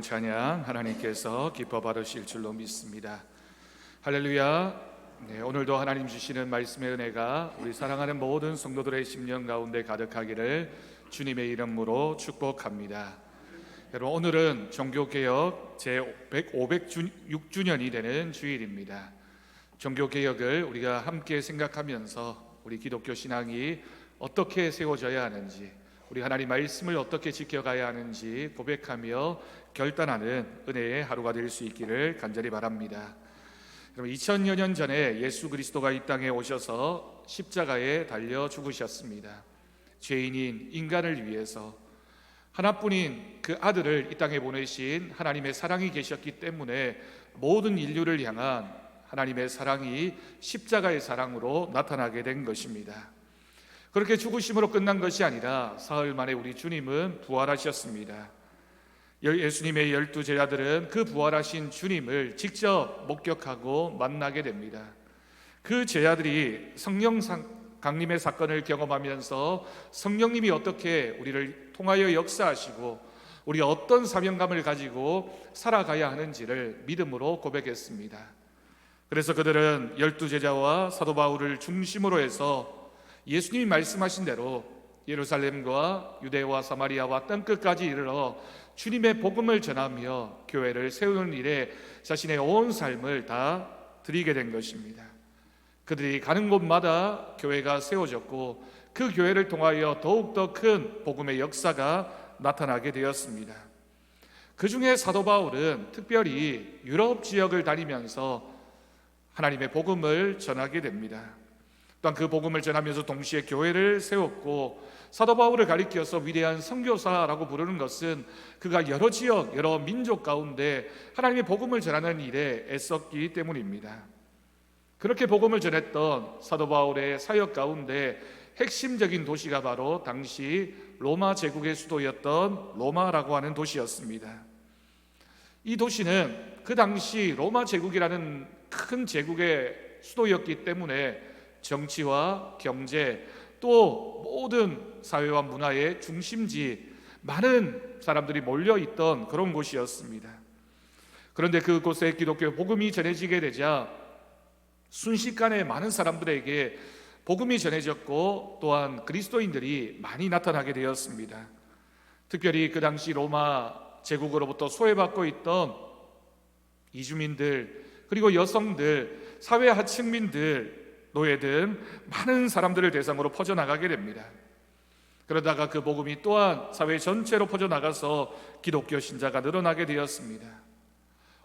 아름다운 찬양 하나님께서 기뻐 받으실 줄로 믿습니다. 할렐루야. 오늘도 하나님 주시는 말씀의 은혜가 우리 사랑하는 모든 성도들의 심령 가운데 가득하기를 주님의 이름으로 축복합니다. 여러분, 오늘은 종교개혁 제506주년이 되는 주일입니다. 종교개혁을 우리가 함께 생각하면서 우리 기독교 신앙이 어떻게 세워져야 하는지, 우리 하나님 말씀을 어떻게 지켜가야 하는지 고백하며 결단하는 은혜의 하루가 될 수 있기를 간절히 바랍니다. 여러분, 2000여 년 전에 예수 그리스도가 이 땅에 오셔서 십자가에 달려 죽으셨습니다. 죄인인 인간을 위해서 하나뿐인 그 아들을 이 땅에 보내신 하나님의 사랑이 계셨기 때문에 모든 인류를 향한 하나님의 사랑이 십자가의 사랑으로 나타나게 된 것입니다. 그렇게 죽으심으로 끝난 것이 아니라 사흘 만에 우리 주님은 부활하셨습니다. 예수님의 12 제자들은 그 부활하신 주님을 직접 목격하고 만나게 됩니다. 그 제자들이 성령 강림의 사건을 경험하면서 성령님이 어떻게 우리를 통하여 역사하시고 우리가 어떤 사명감을 가지고 살아가야 하는지를 믿음으로 고백했습니다. 그래서 그들은 12 제자와 사도 바울을 중심으로 해서 예수님이 말씀하신 대로 예루살렘과 유대와 사마리아와 땅끝까지 이르러 주님의 복음을 전하며 교회를 세우는 일에 자신의 온 삶을 다 드리게 된 것입니다. 그들이 가는 곳마다 교회가 세워졌고 그 교회를 통하여 더욱더 큰 복음의 역사가 나타나게 되었습니다. 그 중에 사도 바울은 특별히 유럽 지역을 다니면서 하나님의 복음을 전하게 됩니다. 또한 그 복음을 전하면서 동시에 교회를 세웠고, 사도 바울을 가리켜서 위대한 선교사라고 부르는 것은 그가 여러 지역, 여러 민족 가운데 하나님의 복음을 전하는 일에 애썼기 때문입니다. 그렇게 복음을 전했던 사도 바울의 사역 가운데 핵심적인 도시가 바로 당시 로마 제국의 수도였던 로마라고 하는 도시였습니다. 이 도시는 그 당시 로마 제국이라는 큰 제국의 수도였기 때문에 정치와 경제, 또 모든 사회와 문화의 중심지, 많은 사람들이 몰려있던 그런 곳이었습니다. 그런데 그곳에 기독교 복음이 전해지게 되자 순식간에 많은 사람들에게 복음이 전해졌고, 또한 그리스도인들이 많이 나타나게 되었습니다. 특별히 그 당시 로마 제국으로부터 소외받고 있던 이주민들, 그리고 여성들, 사회 하층민들, 노예 등 많은 사람들을 대상으로 퍼져나가게 됩니다. 그러다가 그 복음이 또한 사회 전체로 퍼져나가서 기독교 신자가 늘어나게 되었습니다.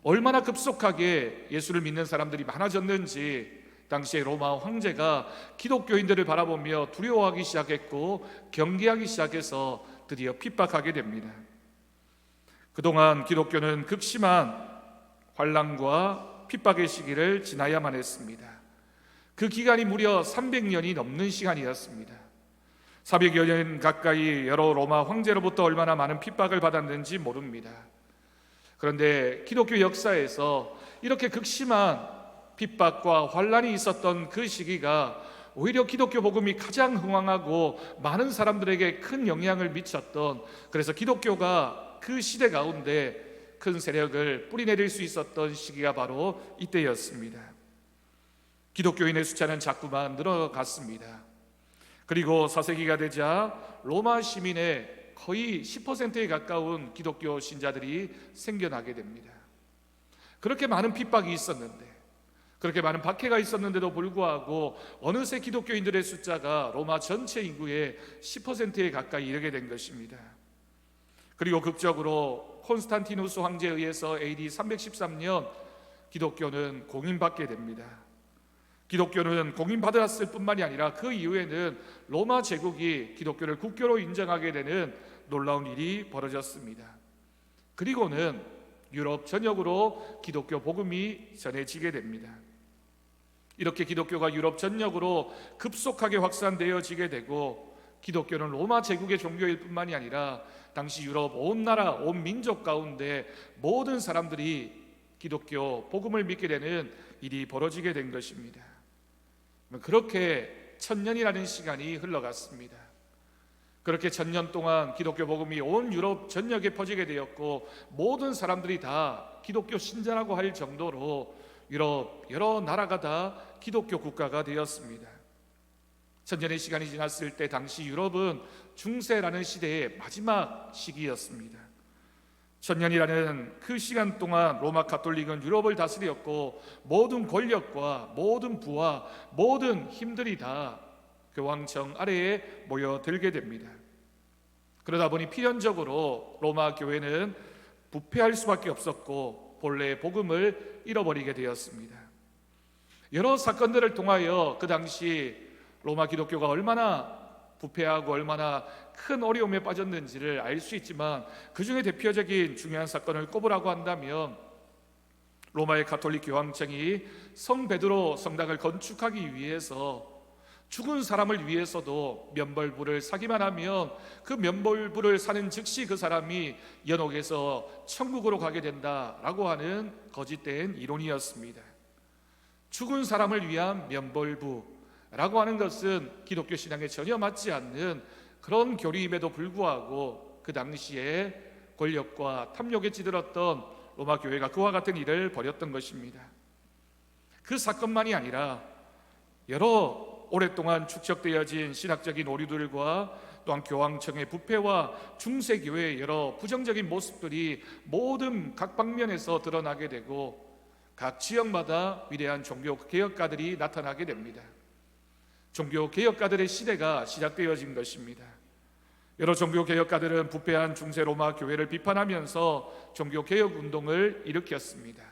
얼마나 급속하게 예수를 믿는 사람들이 많아졌는지 당시에 로마 황제가 기독교인들을 바라보며 두려워하기 시작했고 경계하기 시작해서 드디어 핍박하게 됩니다. 그동안 기독교는 극심한 환난과 핍박의 시기를 지나야만 했습니다. 그 기간이 무려 300년이 넘는 시간이었습니다. 400여 년 가까이 여러 로마 황제로부터 얼마나 많은 핍박을 받았는지 모릅니다. 그런데 기독교 역사에서 이렇게 극심한 핍박과 환난이 있었던 그 시기가 오히려 기독교 복음이 가장 흥왕하고 많은 사람들에게 큰 영향을 미쳤던, 그래서 기독교가 그 시대 가운데 큰 세력을 뿌리내릴 수 있었던 시기가 바로 이때였습니다. 기독교인의 숫자는 자꾸만 늘어갔습니다. 그리고 4세기가 되자 로마 시민의 거의 10%에 가까운 기독교 신자들이 생겨나게 됩니다. 그렇게 많은 핍박이 있었는데, 그렇게 많은 박해가 있었는데도 불구하고 어느새 기독교인들의 숫자가 로마 전체 인구의 10%에 가까이 이르게 된 것입니다. 그리고 극적으로 콘스탄티누스 황제에 의해서 AD 313년 기독교는 공인받게 됩니다. 기독교는 공인받았을 뿐만이 아니라 그 이후에는 로마 제국이 기독교를 국교로 인정하게 되는 놀라운 일이 벌어졌습니다. 그리고는 유럽 전역으로 기독교 복음이 전해지게 됩니다. 이렇게 기독교가 유럽 전역으로 급속하게 확산되어지게 되고, 기독교는 로마 제국의 종교일 뿐만이 아니라 당시 유럽 온 나라, 온 민족 가운데 모든 사람들이 기독교 복음을 믿게 되는 일이 벌어지게 된 것입니다. 그렇게 1000년이라는 시간이 흘러갔습니다. 그렇게 1000년 동안 기독교 복음이 온 유럽 전역에 퍼지게 되었고, 모든 사람들이 다 기독교 신자라고 할 정도로 유럽 여러 나라가 다 기독교 국가가 되었습니다. 1000년의 시간이 지났을 때 당시 유럽은 중세라는 시대의 마지막 시기였습니다. 1000년이라는 그 시간 동안 로마 가톨릭은 유럽을 다스렸고, 모든 권력과 모든 부와 모든 힘들이 다 교황청 아래에 모여들게 됩니다. 그러다 보니 필연적으로 로마 교회는 부패할 수밖에 없었고, 본래의 복음을 잃어버리게 되었습니다. 여러 사건들을 통하여 그 당시 로마 기독교가 얼마나 부패하고 얼마나 큰 어려움에 빠졌는지를 알 수 있지만, 그 중에 대표적인 중요한 사건을 꼽으라고 한다면, 로마의 가톨릭 교황청이 성 베드로 성당을 건축하기 위해서 죽은 사람을 위해서도 면벌부를 사기만 하면 그 면벌부를 사는 즉시 그 사람이 연옥에서 천국으로 가게 된다라고 하는 거짓된 이론이었습니다. 죽은 사람을 위한 면벌부라고 하는 것은 기독교 신앙에 전혀 맞지 않는 그런 교리임에도 불구하고, 그 당시에 권력과 탐욕에 찌들었던 로마 교회가 그와 같은 일을 벌였던 것입니다. 그 사건만이 아니라 여러 오랫동안 축적되어진 신학적인 오류들과 또한 교황청의 부패와 중세교회의 여러 부정적인 모습들이 모든 각 방면에서 드러나게 되고, 각 지역마다 위대한 종교개혁가들이 나타나게 됩니다. 종교개혁가들의 시대가 시작되어진 것입니다. 여러 종교개혁가들은 부패한 중세 로마 교회를 비판하면서 종교개혁운동을 일으켰습니다.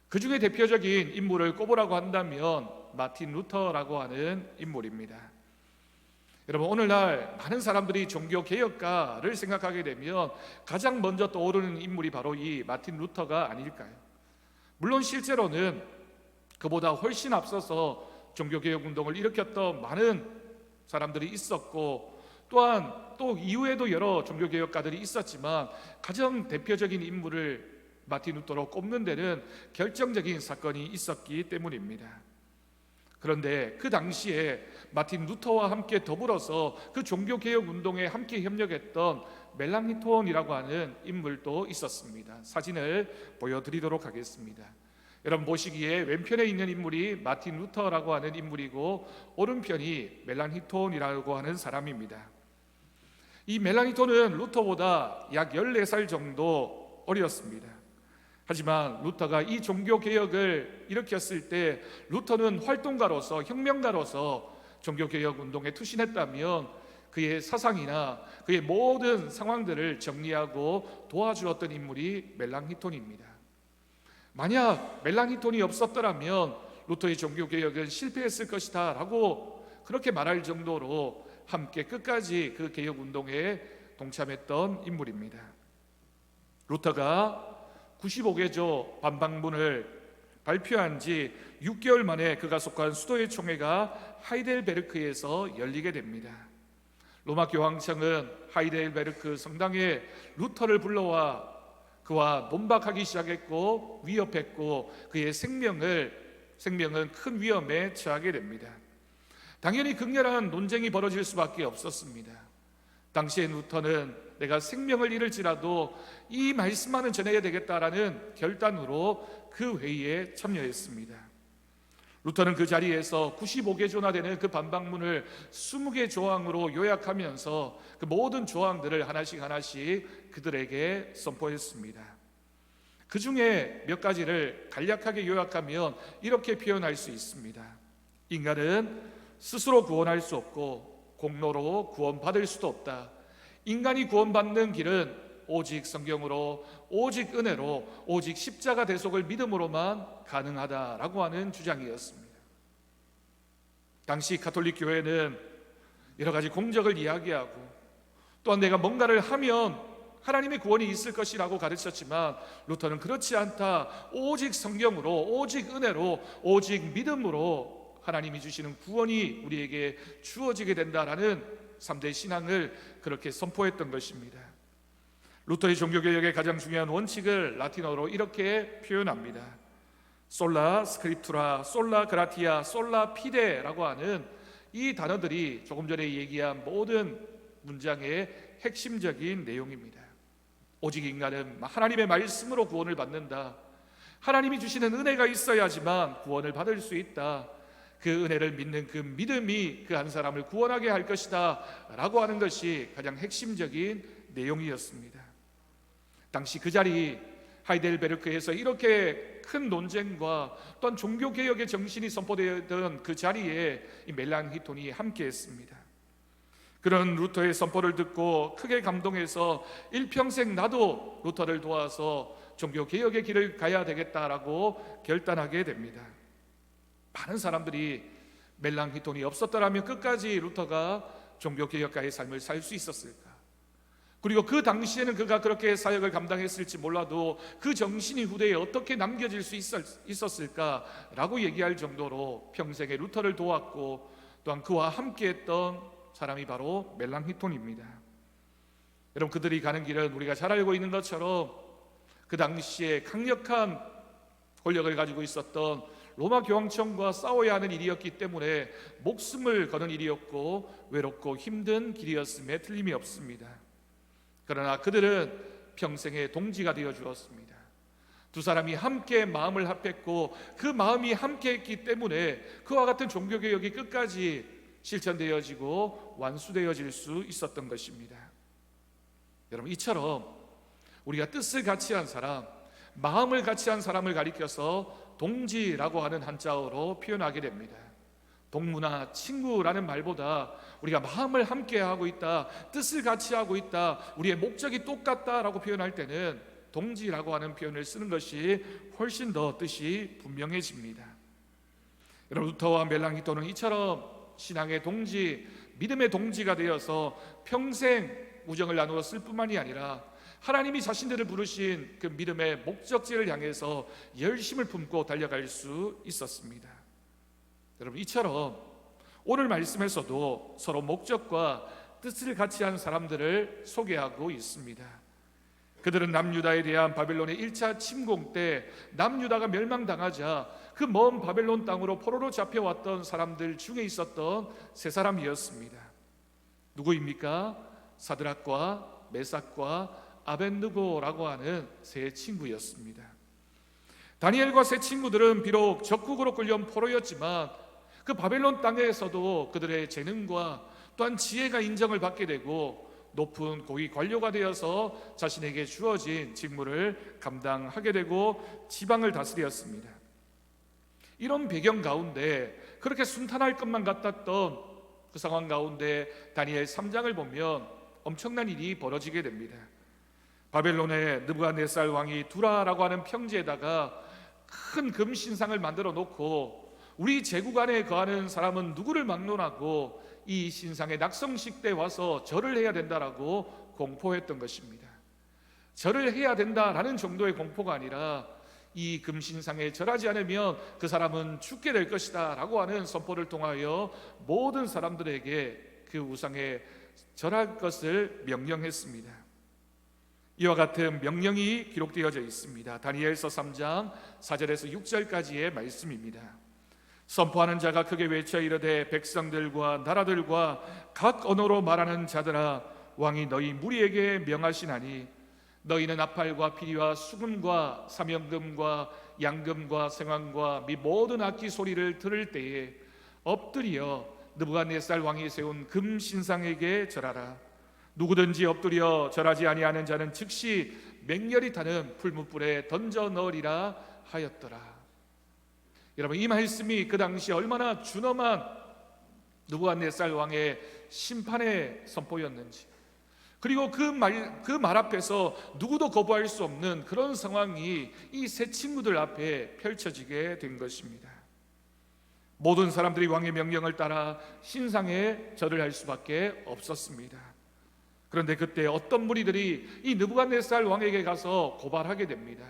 그 중에 대표적인 인물을 꼽으라고 한다면 마틴 루터라고 하는 인물입니다. 여러분, 오늘날 많은 사람들이 종교개혁가를 생각하게 되면 가장 먼저 떠오르는 인물이 바로 이 마틴 루터가 아닐까요? 물론 실제로는 그보다 훨씬 앞서서 종교개혁운동을 일으켰던 많은 사람들이 있었고, 또한 또 이후에도 여러 종교개혁가들이 있었지만, 가장 대표적인 인물을 마틴 루터로 꼽는 데는 결정적인 사건이 있었기 때문입니다. 그런데 그 당시에 마틴 루터와 함께 더불어서 그 종교개혁운동에 함께 협력했던 멜랑히톤이라고 하는 인물도 있었습니다. 사진을 보여드리도록 하겠습니다. 여러분 보시기에 왼편에 있는 인물이 마틴 루터라고 하는 인물이고, 오른편이 멜랑히톤이라고 하는 사람입니다. 이 멜랑히톤은 루터보다 약 14살 정도 어렸습니다. 하지만 루터가 이 종교개혁을 일으켰을 때 루터는 활동가로서, 혁명가로서 종교개혁운동에 투신했다면, 그의 사상이나 그의 모든 상황들을 정리하고 도와주었던 인물이 멜랑히톤입니다. 만약 멜랑히톤이 없었더라면 루터의 종교개혁은 실패했을 것이다 라고 그렇게 말할 정도로 함께 끝까지 그 개혁운동에 동참했던 인물입니다. 루터가 95개조 반박문을 발표한 지 6개월 만에 그가 속한 수도의 총회가 하이델베르크에서 열리게 됩니다. 로마 교황청은 하이델베르크 성당에 루터를 불러와 그와 논박하기 시작했고, 위협했고, 그의 생명은 큰 위험에 처하게 됩니다. 당연히 극렬한 논쟁이 벌어질 수밖에 없었습니다. 당시에 루터는 내가 생명을 잃을지라도 이 말씀만은 전해야 되겠다라는 결단으로 그 회의에 참여했습니다. 루터는 그 자리에서 95개조나 되는 그 반박문을 20개 조항으로 요약하면서 그 모든 조항들을 하나씩 그들에게 선포했습니다. 그 중에 몇 가지를 간략하게 요약하면 이렇게 표현할 수 있습니다. 인간은 스스로 구원할 수 없고 공로로 구원받을 수도 없다. 인간이 구원받는 길은 오직 성경으로, 오직 은혜로, 오직 십자가 대속을 믿음으로만 가능하다라고 하는 주장이었습니다. 당시 가톨릭 교회는 여러 가지 공적을 이야기하고, 또한 내가 뭔가를 하면 하나님의 구원이 있을 것이라고 가르쳤지만, 루터는 그렇지 않다. 오직 성경으로, 오직 은혜로, 오직 믿음으로 하나님이 주시는 구원이 우리에게 주어지게 된다라는 3대 신앙을 그렇게 선포했던 것입니다. 루터의 종교개혁의 가장 중요한 원칙을 라틴어로 이렇게 표현합니다. 솔라 스크립투라, 솔라 그라티아, 솔라 피데라고 하는 이 단어들이 조금 전에 얘기한 모든 문장의 핵심적인 내용입니다. 오직 인간은 하나님의 말씀으로 구원을 받는다. 하나님이 주시는 은혜가 있어야지만 구원을 받을 수 있다. 그 은혜를 믿는 그 믿음이 그 한 사람을 구원하게 할 것이다 라고 하는 것이 가장 핵심적인 내용이었습니다. 당시 그 자리 하이델베르크에서 이렇게 큰 논쟁과 또한 종교개혁의 정신이 선포되던 그 자리에 이 멜랑히톤이 함께했습니다. 그런 루터의 선포를 듣고 크게 감동해서 일평생 나도 루터를 도와서 종교개혁의 길을 가야 되겠다라고 결단하게 됩니다. 많은 사람들이 멜랑히톤이 없었더라면 끝까지 루터가 종교개혁가의 삶을 살 수 있었을까? 그리고 그 당시에는 그가 그렇게 사역을 감당했을지 몰라도 그 정신이 후대에 어떻게 남겨질 수 있었을까라고 얘기할 정도로 평생에 루터를 도왔고 또한 그와 함께했던 사람이 바로 멜랑히톤입니다. 여러분, 그들이 가는 길은 우리가 잘 알고 있는 것처럼 그 당시에 강력한 권력을 가지고 있었던 로마 교황청과 싸워야 하는 일이었기 때문에 목숨을 거는 일이었고 외롭고 힘든 길이었음에 틀림이 없습니다. 그러나 그들은 평생의 동지가 되어 주었습니다. 두 사람이 함께 마음을 합했고 그 마음이 함께했기 때문에 그와 같은 종교개혁이 끝까지 실천되어지고 완수되어질 수 있었던 것입니다. 여러분, 이처럼 우리가 뜻을 같이 한 사람, 마음을 같이 한 사람을 가리켜서 동지라고 하는 한자어로 표현하게 됩니다. 동무나 친구라는 말보다 우리가 마음을 함께 하고 있다, 뜻을 같이 하고 있다, 우리의 목적이 똑같다라고 표현할 때는 동지라고 하는 표현을 쓰는 것이 훨씬 더 뜻이 분명해집니다. 여러분, 루터와 멜랑히톤은 이처럼 신앙의 동지, 믿음의 동지가 되어서 평생 우정을 나누었을 뿐만이 아니라 하나님이 자신들을 부르신 그 믿음의 목적지를 향해서 열심을 품고 달려갈 수 있었습니다. 여러분, 이처럼 오늘 말씀에서도 서로 목적과 뜻을 같이 한 사람들을 소개하고 있습니다. 그들은 남유다에 대한 바벨론의 1차 침공 때 남유다가 멸망당하자 그 먼 바벨론 땅으로 포로로 잡혀왔던 사람들 중에 있었던 세 사람이었습니다. 누구입니까? 사드락과 메삭과 아벳느고라고 하는 세 친구였습니다. 다니엘과 세 친구들은 비록 적국으로 끌려온 포로였지만 그 바벨론 땅에서도 그들의 재능과 또한 지혜가 인정을 받게 되고 높은 고위 관료가 되어서 자신에게 주어진 직무를 감당하게 되고 지방을 다스렸습니다. 이런 배경 가운데 그렇게 순탄할 것만 같았던 그 상황 가운데 다니엘 3장을 보면 엄청난 일이 벌어지게 됩니다. 바벨론의 느부갓네살 왕이 두라라고 하는 평지에다가 큰 금신상을 만들어 놓고 우리 제국 안에 거하는 사람은 누구를 막론하고 이 신상의 낙성식 때 와서 절을 해야 된다라고 공포했던 것입니다. 절을 해야 된다라는 정도의 공포가 아니라 이 금신상에 절하지 않으면 그 사람은 죽게 될 것이다 라고 하는 선포를 통하여 모든 사람들에게 그 우상에 절할 것을 명령했습니다. 이와 같은 명령이 기록되어져 있습니다. 다니엘서 3장 4절에서 6절까지의 말씀입니다. 선포하는 자가 크게 외쳐 이르되 백성들과 나라들과 각 언어로 말하는 자들아, 왕이 너희 무리에게 명하시나니 너희는 나팔과 피리와 수금과 사명금과 양금과 생황과 및 모든 악기 소리를 들을 때에 엎드려 느부갓네살 왕이 세운 금신상에게 절하라. 누구든지 엎드려 절하지 아니하는 자는 즉시 맹렬히 타는 풀무불에 던져 넣으리라 하였더라. 여러분, 이 말씀이 그 당시 얼마나 준엄한 느부갓네살 왕의 심판의 선포였는지, 그리고 그 말 앞에서 누구도 거부할 수 없는 그런 상황이 이 세 친구들 앞에 펼쳐지게 된 것입니다. 모든 사람들이 왕의 명령을 따라 신상에 절을 할 수밖에 없었습니다. 그런데 그때 어떤 무리들이 이 느부갓네살 왕에게 가서 고발하게 됩니다.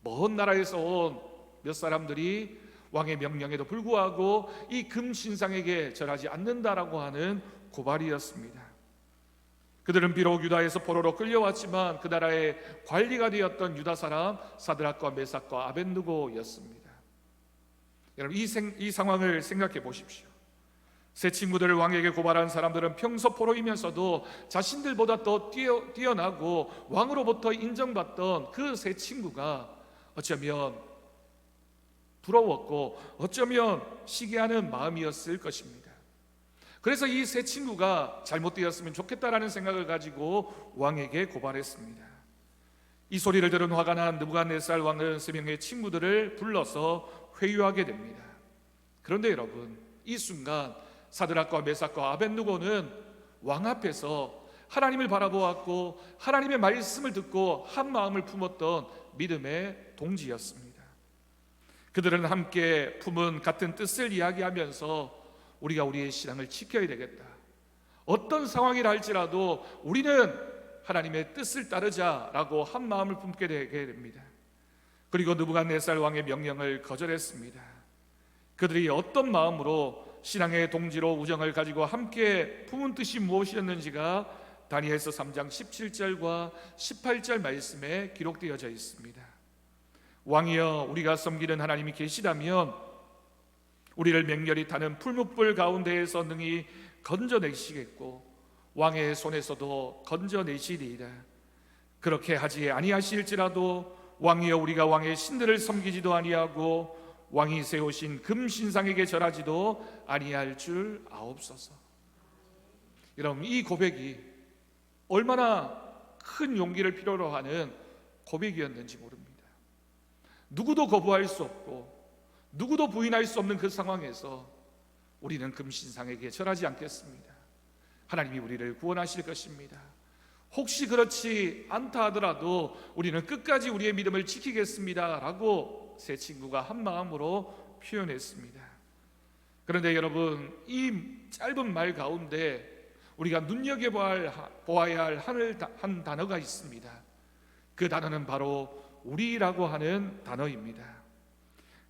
먼 나라에서 온 몇 사람들이 왕의 명령에도 불구하고 이 금신상에게 절하지 않는다라고 하는 고발이었습니다. 그들은 비록 유다에서 포로로 끌려왔지만 그 나라의 관리가 되었던 유다 사람 사드락과 메삭과 아벳느고였습니다. 여러분, 이 상황을 생각해 보십시오. 세 친구들을 왕에게 고발한 사람들은 평소 포로이면서도 자신들보다 더 뛰어나고 왕으로부터 인정받던 그 세 친구가 어쩌면 부러웠고 어쩌면 시기하는 마음이었을 것입니다. 그래서 이 세 친구가 잘못되었으면 좋겠다라는 생각을 가지고 왕에게 고발했습니다. 이 소리를 들은 화가 난 느부갓네살 왕은 세 명의 친구들을 불러서 회유하게 됩니다. 그런데 여러분, 이 순간 사드락과 메삭과 아벳느고는 왕 앞에서 하나님을 바라보았고 하나님의 말씀을 듣고 한 마음을 품었던 믿음의 동지였습니다. 그들은 함께 품은 같은 뜻을 이야기하면서 우리가 우리의 신앙을 지켜야 되겠다, 어떤 상황이라 할지라도 우리는 하나님의 뜻을 따르자라고 한 마음을 품게 되게 됩니다. 그리고 느부갓네살 왕의 명령을 거절했습니다. 그들이 어떤 마음으로 신앙의 동지로 우정을 가지고 함께 품은 뜻이 무엇이었는지가 다니엘서 3장 17절과 18절 말씀에 기록되어져 있습니다. 왕이여, 우리가 섬기는 하나님이 계시다면 우리를 맹렬히 타는 풀무불 가운데에서 능히 건져내시겠고 왕의 손에서도 건져내시리이다. 그렇게 하지 아니하실지라도 왕이여, 우리가 왕의 신들을 섬기지도 아니하고 왕이 세우신 금신상에게 절하지도 아니할 줄 아옵소서. 여러분, 이 고백이 얼마나 큰 용기를 필요로 하는 고백이었는지 모릅니다. 누구도 거부할 수 없고 누구도 부인할 수 없는 그 상황에서 우리는 금신상에게 절하지 않겠습니다. 하나님이 우리를 구원하실 것입니다. 혹시 그렇지 않다 하더라도 우리는 끝까지 우리의 믿음을 지키겠습니다 라고 세 친구가 한 마음으로 표현했습니다. 그런데 여러분, 이 짧은 말 가운데 우리가 눈여겨보아야 할 한 단어가 있습니다. 그 단어는 바로 우리라고 하는 단어입니다.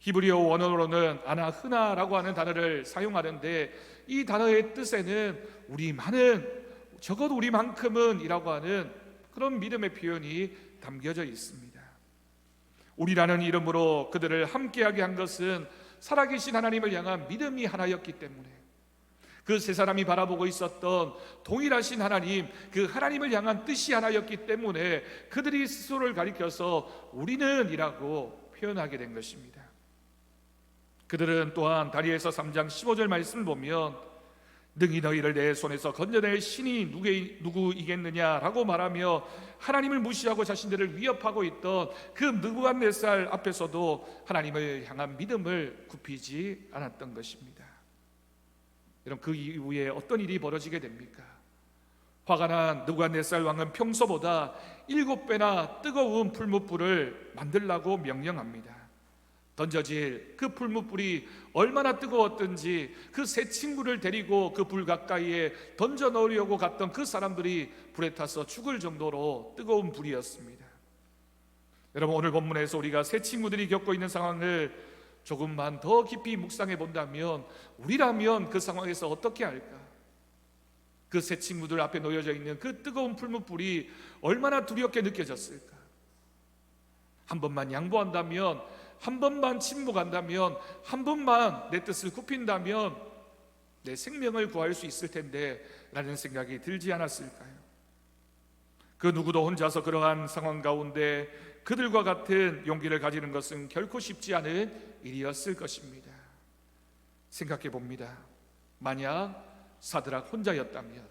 히브리어 원어로는 아나흐나라고 하는 단어를 사용하는데 이 단어의 뜻에는 우리만은, 적어도 우리만큼은 이라고 하는 그런 믿음의 표현이 담겨져 있습니다. 우리라는 이름으로 그들을 함께하게 한 것은 살아계신 하나님을 향한 믿음이 하나였기 때문에, 그 세 사람이 바라보고 있었던 동일하신 하나님, 그 하나님을 향한 뜻이 하나였기 때문에 그들이 스스로를 가리켜서 우리는 이라고 표현하게 된 것입니다. 그들은 또한 다니엘서 3장 15절 말씀을 보면 능히 너희를 내 손에서 건져낼 신이 누구이겠느냐라고 말하며 하나님을 무시하고 자신들을 위협하고 있던 그 느부갓네살 앞에서도 하나님을 향한 믿음을 굽히지 않았던 것입니다. 여러분, 그 이후에 어떤 일이 벌어지게 됩니까? 화가 난 느부갓네살 왕은 평소보다 7배나 뜨거운 풀무불을 만들라고 명령합니다. 던져질 그 풀무불이 얼마나 뜨거웠던지 그 세 친구를 데리고 그 불 가까이에 던져 넣으려고 갔던 그 사람들이 불에 타서 죽을 정도로 뜨거운 불이었습니다. 여러분, 오늘 본문에서 우리가 세 친구들이 겪고 있는 상황을 조금만 더 깊이 묵상해 본다면 우리라면 그 상황에서 어떻게 할까? 그 세 친구들 앞에 놓여져 있는 그 뜨거운 풀무불이 얼마나 두렵게 느껴졌을까? 한 번만 양보한다면, 한 번만 침묵한다면, 한 번만 내 뜻을 굽힌다면 내 생명을 구할 수 있을 텐데 라는 생각이 들지 않았을까요? 그 누구도 혼자서 그러한 상황 가운데 그들과 같은 용기를 가지는 것은 결코 쉽지 않은 일이었을 것입니다. 생각해 봅니다. 만약 사드락 혼자였다면,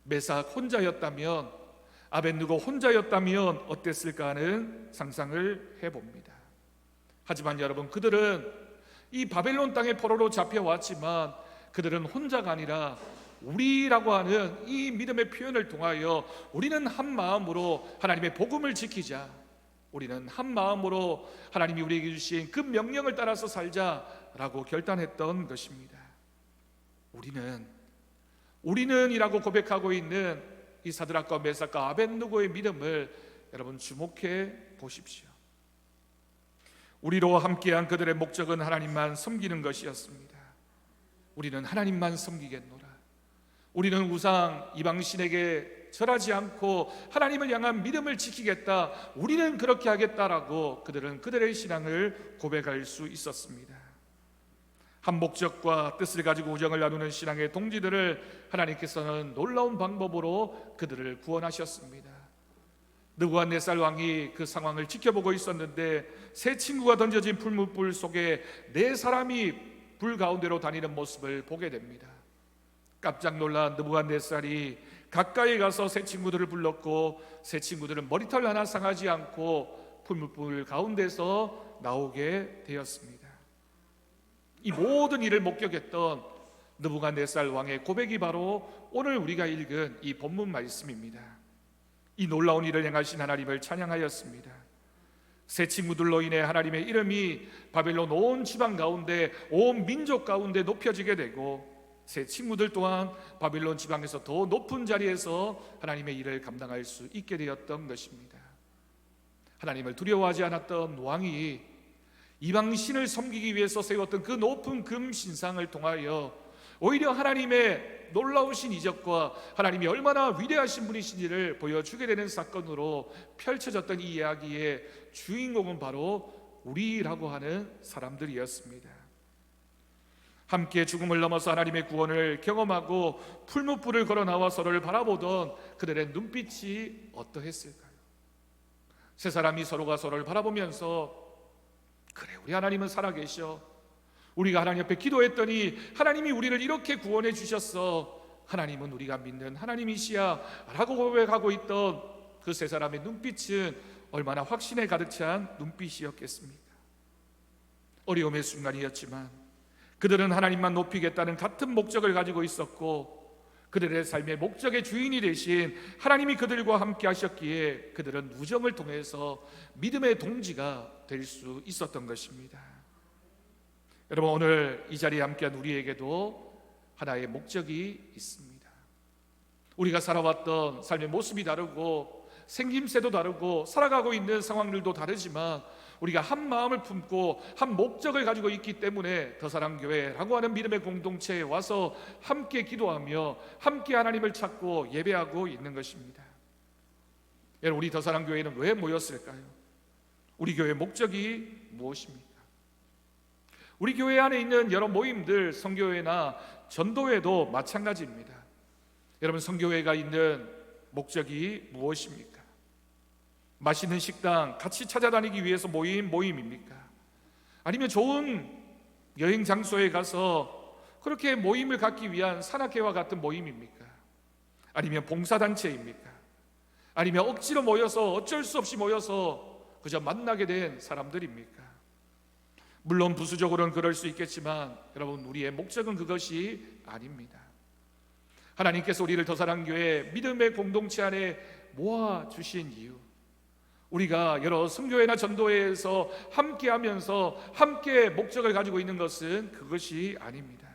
메삭 혼자였다면, 아벳느고 혼자였다면 어땠을까 하는 상상을 해봅니다. 하지만 여러분, 그들은 이 바벨론 땅의 포로로 잡혀왔지만 그들은 혼자가 아니라 우리라고 하는 이 믿음의 표현을 통하여 우리는 한 마음으로 하나님의 복음을 지키자, 우리는 한 마음으로 하나님이 우리에게 주신 그 명령을 따라서 살자라고 결단했던 것입니다. 우리는이라고 고백하고 있는 이 사드락과 메삭과 아벳느고의 믿음을 여러분 주목해 보십시오. 우리로 함께한 그들의 목적은 하나님만 섬기는 것이었습니다. 우리는 하나님만 섬기겠노라. 우리는 우상 이방신에게 절하지 않고 하나님을 향한 믿음을 지키겠다, 우리는 그렇게 하겠다라고 그들은 그들의 신앙을 고백할 수 있었습니다. 한 목적과 뜻을 가지고 우정을 나누는 신앙의 동지들을 하나님께서는 놀라운 방법으로 그들을 구원하셨습니다. 느부갓네살 왕이 그 상황을 지켜보고 있었는데 세 친구가 던져진 풀무불 속에 네 사람이 불 가운데로 다니는 모습을 보게 됩니다. 깜짝 놀란 느부갓네살이 가까이 가서 세 친구들을 불렀고 세 친구들은 머리털 하나 상하지 않고 풀무불 가운데서 나오게 되었습니다. 이 모든 일을 목격했던 느부갓네살 왕의 고백이 바로 오늘 우리가 읽은 이 본문 말씀입니다. 이 놀라운 일을 행하신 하나님을 찬양하였습니다. 세 친구들로 인해 하나님의 이름이 바벨론 온 지방 가운데, 온 민족 가운데 높여지게 되고, 세 친구들 또한 바벨론 지방에서 더 높은 자리에서 하나님의 일을 감당할 수 있게 되었던 것입니다. 하나님을 두려워하지 않았던 왕이 이방 신을 섬기기 위해서 세웠던 그 높은 금 신상을 통하여 오히려 하나님의 놀라우신 이적과 하나님이 얼마나 위대하신 분이신지를 보여주게 되는 사건으로 펼쳐졌던 이 이야기의 주인공은 바로 우리라고 하는 사람들이었습니다. 함께 죽음을 넘어서 하나님의 구원을 경험하고 풀무불을 걸어 나와 서로를 바라보던 그들의 눈빛이 어떠했을까요? 세 사람이 서로가 서로를 바라보면서 그래, 우리 하나님은 살아계셔. 우리가 하나님 옆에 기도했더니 하나님이 우리를 이렇게 구원해 주셨어. 하나님은 우리가 믿는 하나님이시야 라고 고백하고 있던 그 세 사람의 눈빛은 얼마나 확신에 가득 찬 눈빛이었겠습니까? 어려움의 순간이었지만 그들은 하나님만 높이겠다는 같은 목적을 가지고 있었고, 그들의 삶의 목적의 주인이 되신 하나님이 그들과 함께 하셨기에 그들은 우정을 통해서 믿음의 동지가 될 수 있었던 것입니다. 여러분, 오늘 이 자리에 함께한 우리에게도 하나의 목적이 있습니다. 우리가 살아왔던 삶의 모습이 다르고 생김새도 다르고 살아가고 있는 상황들도 다르지만 우리가 한 마음을 품고 한 목적을 가지고 있기 때문에 더사랑교회라고 하는 믿음의 공동체에 와서 함께 기도하며 함께 하나님을 찾고 예배하고 있는 것입니다. 여러분, 우리 더사랑교회는 왜 모였을까요? 우리 교회의 목적이 무엇입니까? 우리 교회 안에 있는 여러 모임들, 성교회나 전도회도 마찬가지입니다. 여러분, 성교회가 있는 목적이 무엇입니까? 맛있는 식당 같이 찾아다니기 위해서 모인 모임입니까? 아니면 좋은 여행 장소에 가서 그렇게 모임을 갖기 위한 산악회와 같은 모임입니까? 아니면 봉사단체입니까? 아니면 억지로 모여서 어쩔 수 없이 모여서 그저 만나게 된 사람들입니까? 물론 부수적으로는 그럴 수 있겠지만 여러분, 우리의 목적은 그것이 아닙니다. 하나님께서 우리를 더사랑교회 믿음의 공동체 안에 모아주신 이유, 우리가 여러 선교회나 전도회에서 함께하면서 함께 목적을 가지고 있는 것은 그것이 아닙니다.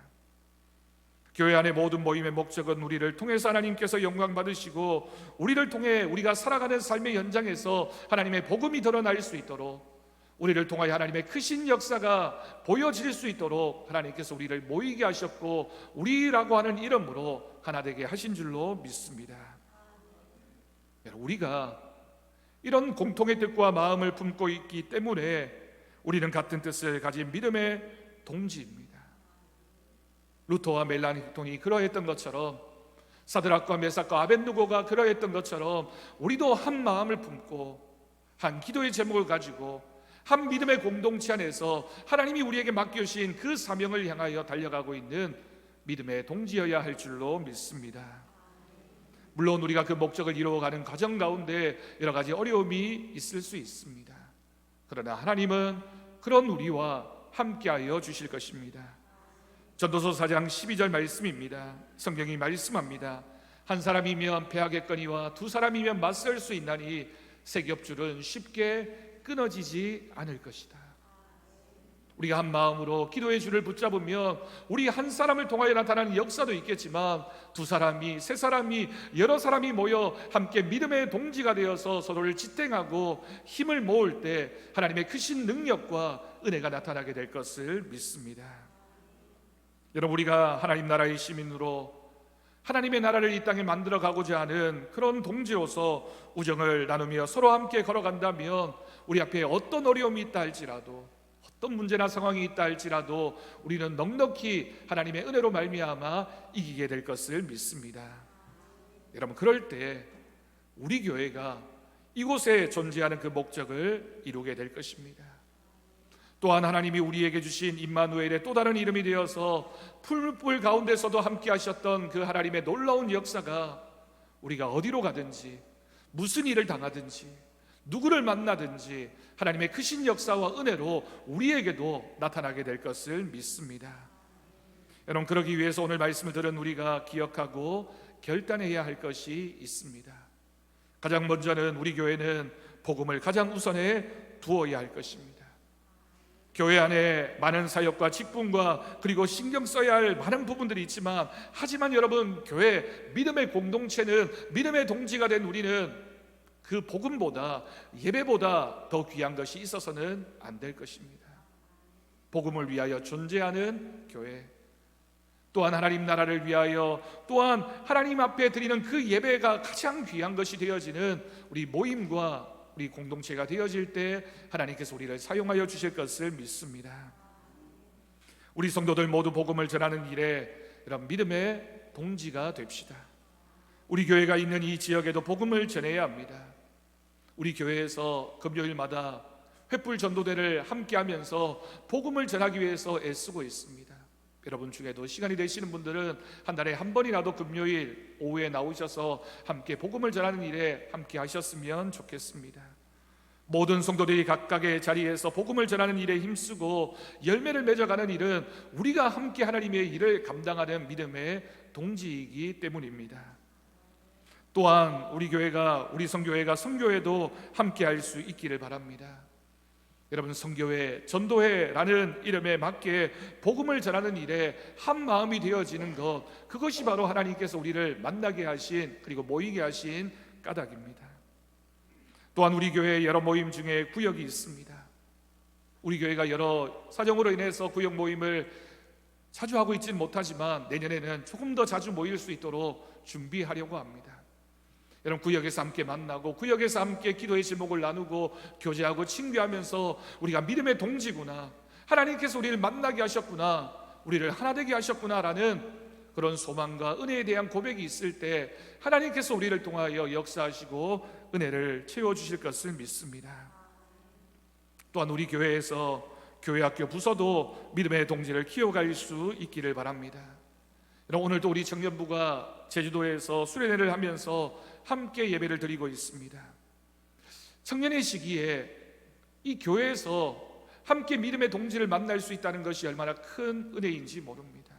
교회 안의 모든 모임의 목적은 우리를 통해서 하나님께서 영광 받으시고 우리를 통해 우리가 살아가는 삶의 현장에서 하나님의 복음이 드러날 수 있도록, 우리를 통하여 하나님의 크신 역사가 보여질 수 있도록 하나님께서 우리를 모이게 하셨고 우리라고 하는 이름으로 하나 되게 하신 줄로 믿습니다. 우리가 이런 공통의 뜻과 마음을 품고 있기 때문에 우리는 같은 뜻을 가진 믿음의 동지입니다. 루터와 멜라니통이 그러했던 것처럼, 사드락과 메삭과 아벳느고가 그러했던 것처럼 우리도 한 마음을 품고 한 기도의 제목을 가지고 한 믿음의 공동체 안에서 하나님이 우리에게 맡겨주신 그 사명을 향하여 달려가고 있는 믿음의 동지여야 할 줄로 믿습니다. 물론 우리가 그 목적을 이루어가는 과정 가운데 여러 가지 어려움이 있을 수 있습니다. 그러나 하나님은 그런 우리와 함께하여 주실 것입니다. 전도서 4장 12절 말씀입니다. 성경이 말씀합니다. 한 사람이면 패하겠거니와 두 사람이면 맞설 수 있나니 세 겹줄은 쉽게 끊어지지 않을 것이다. 우리가 한 마음으로 기도의 줄을 붙잡으면 우리 한 사람을 통하여 나타나는 역사도 있겠지만 두 사람이, 세 사람이, 여러 사람이 모여 함께 믿음의 동지가 되어서 서로를 지탱하고 힘을 모을 때 하나님의 크신 능력과 은혜가 나타나게 될 것을 믿습니다. 여러분, 우리가 하나님 나라의 시민으로 하나님의 나라를 이 땅에 만들어 가고자 하는 그런 동지로서 우정을 나누며 서로 함께 걸어간다면 우리 앞에 어떤 어려움이 있다 할지라도, 어떤 문제나 상황이 있다 할지라도 우리는 넉넉히 하나님의 은혜로 말미암아 이기게 될 것을 믿습니다. 여러분, 그럴 때 우리 교회가 이곳에 존재하는 그 목적을 이루게 될 것입니다. 또한 하나님이 우리에게 주신 임마누엘의 또 다른 이름이 되어서 풀불 가운데서도 함께 하셨던 그 하나님의 놀라운 역사가 우리가 어디로 가든지, 무슨 일을 당하든지, 누구를 만나든지 하나님의 크신 역사와 은혜로 우리에게도 나타나게 될 것을 믿습니다. 여러분, 그러기 위해서 오늘 말씀을 들은 우리가 기억하고 결단해야 할 것이 있습니다. 가장 먼저는 우리 교회는 복음을 가장 우선에 두어야 할 것입니다. 교회 안에 많은 사역과 직분과 그리고 신경 써야 할 많은 부분들이 있지만, 하지만 여러분, 교회 믿음의 공동체는, 믿음의 동지가 된 우리는 그 복음보다, 예배보다 더 귀한 것이 있어서는 안 될 것입니다. 복음을 위하여 존재하는 교회, 또한 하나님 나라를 위하여, 또한 하나님 앞에 드리는 그 예배가 가장 귀한 것이 되어지는 우리 모임과 우리 공동체가 되어질 때 하나님께서 우리를 사용하여 주실 것을 믿습니다. 우리 성도들 모두 복음을 전하는 일에 이런 믿음의 동지가 됩시다. 우리 교회가 있는 이 지역에도 복음을 전해야 합니다. 우리 교회에서 금요일마다 횃불 전도대를 함께하면서 복음을 전하기 위해서 애쓰고 있습니다. 여러분 중에도 시간이 되시는 분들은 한 달에 한 번이라도 금요일 오후에 나오셔서 함께 복음을 전하는 일에 함께 하셨으면 좋겠습니다. 모든 성도들이 각각의 자리에서 복음을 전하는 일에 힘쓰고 열매를 맺어가는 일은 우리가 함께 하나님의 일을 감당하는 믿음의 동지이기 때문입니다. 또한 우리 교회가, 우리 성교회가 선교회도 함께 할 수 있기를 바랍니다. 여러분, 선교회, 전도회라는 이름에 맞게 복음을 전하는 일에 한 마음이 되어지는 것, 그것이 바로 하나님께서 우리를 만나게 하신, 그리고 모이게 하신 까닭입니다. 또한 우리 교회의 여러 모임 중에 구역이 있습니다. 우리 교회가 여러 사정으로 인해서 구역 모임을 자주 하고 있지는 못하지만 내년에는 조금 더 자주 모일 수 있도록 준비하려고 합니다. 여러분, 구역에서 함께 만나고 구역에서 함께 기도의 제목을 나누고 교제하고 친교하면서 우리가 믿음의 동지구나, 하나님께서 우리를 만나게 하셨구나, 우리를 하나 되게 하셨구나라는 그런 소망과 은혜에 대한 고백이 있을 때 하나님께서 우리를 통하여 역사하시고 은혜를 채워주실 것을 믿습니다. 또한 우리 교회에서 교회학교 부서도 믿음의 동지를 키워갈 수 있기를 바랍니다. 여러분, 오늘도 우리 청년부가 제주도에서 수련회를 하면서 함께 예배를 드리고 있습니다. 청년의 시기에 이 교회에서 함께 믿음의 동지를 만날 수 있다는 것이 얼마나 큰 은혜인지 모릅니다.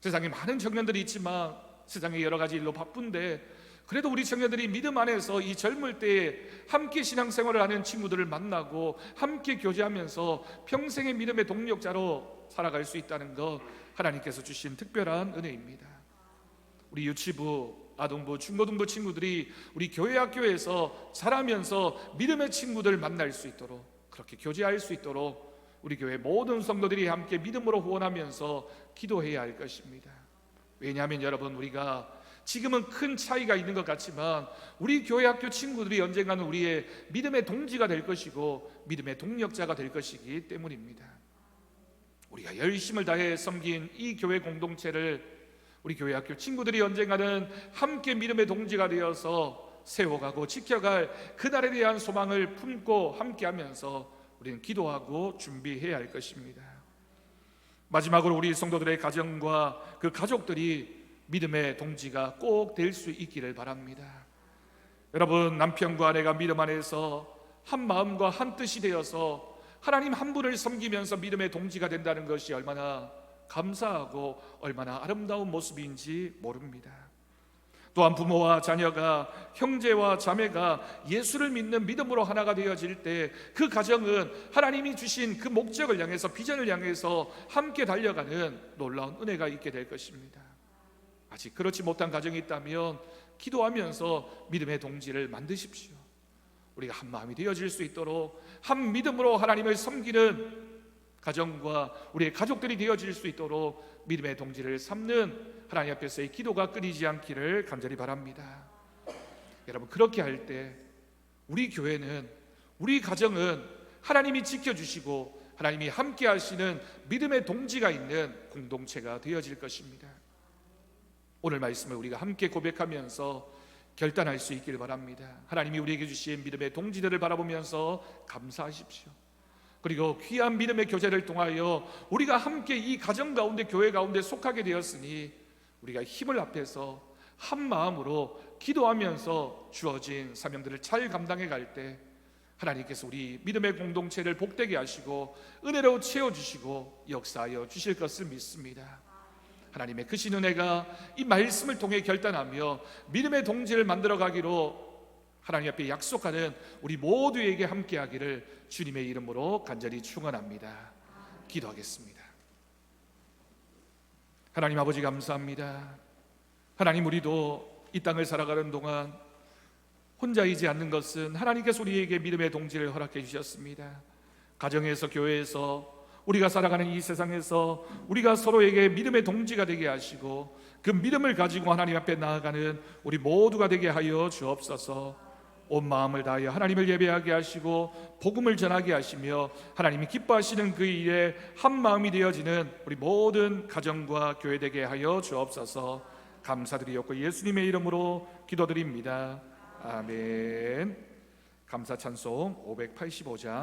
세상에 많은 청년들이 있지만 세상에 여러 가지 일로 바쁜데, 그래도 우리 청년들이 믿음 안에서 이 젊을 때에 함께 신앙생활을 하는 친구들을 만나고 함께 교제하면서 평생의 믿음의 동력자로 살아갈 수 있다는 것, 하나님께서 주신 특별한 은혜입니다. 우리 유치부, 아동부, 중고등부 친구들이 우리 교회 학교에서 자라면서 믿음의 친구들 만날 수 있도록, 그렇게 교제할 수 있도록 우리 교회 모든 성도들이 함께 믿음으로 후원하면서 기도해야 할 것입니다. 왜냐하면 여러분, 우리가 지금은 큰 차이가 있는 것 같지만 우리 교회 학교 친구들이 언젠가는 우리의 믿음의 동지가 될 것이고 믿음의 동력자가 될 것이기 때문입니다. 우리가 열심을 다해 섬긴 이 교회 공동체를 우리 교회 학교 친구들이 언젠가는 함께 믿음의 동지가 되어서 세워가고 지켜갈 그날에 대한 소망을 품고 함께하면서 우리는 기도하고 준비해야 할 것입니다. 마지막으로 우리 성도들의 가정과 그 가족들이 믿음의 동지가 꼭 될 수 있기를 바랍니다. 여러분, 남편과 아내가 믿음 안에서 한 마음과 한 뜻이 되어서 하나님 한 분을 섬기면서 믿음의 동지가 된다는 것이 얼마나 감사하고 얼마나 아름다운 모습인지 모릅니다. 또한 부모와 자녀가, 형제와 자매가 예수를 믿는 믿음으로 하나가 되어질 때 그 가정은 하나님이 주신 그 목적을 향해서, 비전을 향해서 함께 달려가는 놀라운 은혜가 있게 될 것입니다. 아직 그렇지 못한 가정이 있다면 기도하면서 믿음의 동지를 만드십시오. 우리가 한 마음이 되어질 수 있도록 한 믿음으로 하나님을 섬기는 가정과 우리의 가족들이 되어질 수 있도록 믿음의 동지를 삼는 하나님 앞에서의 기도가 끊이지 않기를 간절히 바랍니다. 여러분, 그렇게 할 때 우리 교회는, 우리 가정은 하나님이 지켜주시고 하나님이 함께 하시는 믿음의 동지가 있는 공동체가 되어질 것입니다. 오늘 말씀을 우리가 함께 고백하면서 결단할 수 있기를 바랍니다. 하나님이 우리에게 주신 믿음의 동지들을 바라보면서 감사하십시오. 그리고 귀한 믿음의 교제를 통하여 우리가 함께 이 가정 가운데, 교회 가운데 속하게 되었으니 우리가 힘을 합해서 한 마음으로 기도하면서 주어진 사명들을 잘 감당해 갈 때 하나님께서 우리 믿음의 공동체를 복되게 하시고 은혜로 채워주시고 역사하여 주실 것을 믿습니다. 하나님의 크신 은혜가 이 말씀을 통해 결단하며 믿음의 동지를 만들어가기로 하나님 앞에 약속하는 우리 모두에게 함께하기를 주님의 이름으로 간절히 축원합니다. 기도하겠습니다. 하나님 아버지 감사합니다. 하나님, 우리도 이 땅을 살아가는 동안 혼자이지 않는 것은 하나님께서 우리에게 믿음의 동지를 허락해 주셨습니다. 가정에서, 교회에서, 우리가 살아가는 이 세상에서 우리가 서로에게 믿음의 동지가 되게 하시고 그 믿음을 가지고 하나님 앞에 나아가는 우리 모두가 되게 하여 주옵소서. 온 마음을 다하여 하나님을 예배하게 하시고 복음을 전하게 하시며 하나님이 기뻐하시는 그 일에 한 마음이 되어지는 우리 모든 가정과 교회 되게 하여 주옵소서. 감사드리옵고 예수님의 이름으로 기도드립니다. 아멘. 감사 찬송 585장